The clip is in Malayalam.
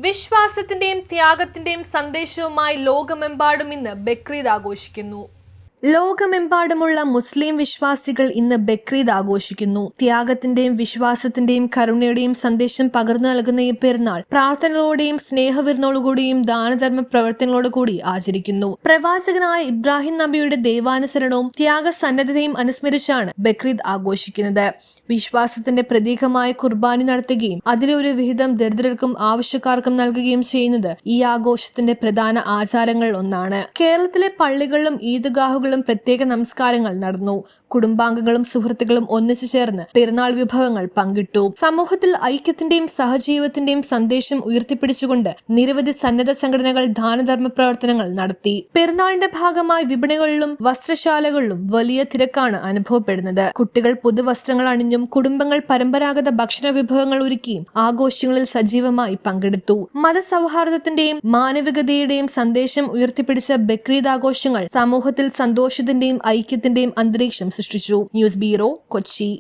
വിശ്വാസത്തിന്റെയും ത്യാഗത്തിന്റെയും സന്ദേശവുമായി ലോകമെമ്പാടും ഇന്ന് ബക്രീദ് ആഘോഷിക്കുന്നു. ലോകമെമ്പാടുമുള്ള മുസ്ലിം വിശ്വാസികൾ ഇന്ന് ബക്രീദ് ആഘോഷിക്കുന്നു. ത്യാഗത്തിന്റെയും വിശ്വാസത്തിന്റെയും കരുണയുടെയും സന്ദേശം പകർന്നു നൽകുന്ന ഈ പെരുന്നാൾ പ്രാർത്ഥനകളോടെയും സ്നേഹവിരുന്നോടുകൂടിയും ദാനധർമ്മ പ്രവർത്തനങ്ങളോടുകൂടി ആചരിക്കുന്നു. പ്രവാചകനായ ഇബ്രാഹിം നബിയുടെ ദൈവാനുസരണവും ത്യാഗസന്നദ്ധതയും അനുസ്മരിച്ചാണ് ബക്രീദ് ആഘോഷിക്കുന്നത്. വിശ്വാസത്തിന്റെ പ്രതീകമായ കുർബാനി നടത്തുകയും അതിലെ ഒരു വിഹിതം ദരിദ്രർക്കും ആവശ്യക്കാർക്കും നൽകുകയും ചെയ്യുന്നത് ഈ ആഘോഷത്തിന്റെ പ്രധാന ആചാരങ്ങളിൽ ഒന്നാണ്. കേരളത്തിലെ പള്ളികളിലും ഈദ്ഗാഹുകളിലും പ്രത്യേക നമസ്കാരങ്ങൾ നടന്നു. കുടുംബാംഗങ്ങളും സുഹൃത്തുക്കളും ഒന്നിച്ചു ചേർന്ന് പെരുന്നാൾ വിഭവങ്ങൾ പങ്കിട്ടു. സമൂഹത്തിൽ ഐക്യത്തിന്റെയും സഹജീവിതത്തിന്റെയും സന്ദേശം ഉയർത്തിപ്പിടിച്ചുകൊണ്ട് നിരവധി സന്നദ്ധ സംഘടനകൾ ദാനധർമ്മ പ്രവർത്തനങ്ങൾ നടത്തി. പെരുന്നാളിന്റെ ഭാഗമായി വിപണികളിലും വസ്ത്രശാലകളിലും വലിയ തിരക്കാണ് അനുഭവപ്പെടുന്നത്. കുട്ടികൾ പുതുവസ്ത്രങ്ങൾ അണിഞ്ഞും കുടുംബങ്ങൾ പരമ്പരാഗത ഭക്ഷണ വിഭവങ്ങൾ ഒരുക്കിയും ആഘോഷങ്ങളിൽ സജീവമായി പങ്കെടുത്തു. മതസൗഹാർദ്ദത്തിന്റെയും മാനവികതയുടെയും സന്ദേശം ഉയർത്തിപ്പിടിച്ച ബക്രീദ് ആഘോഷങ്ങൾ സമൂഹത്തിൽ സന്തോഷത്തിന്റെയും ഐക്യത്തിന്റെയും അന്തരീക്ഷം സൃഷ്ടിച്ചു. News bureau, Kochi.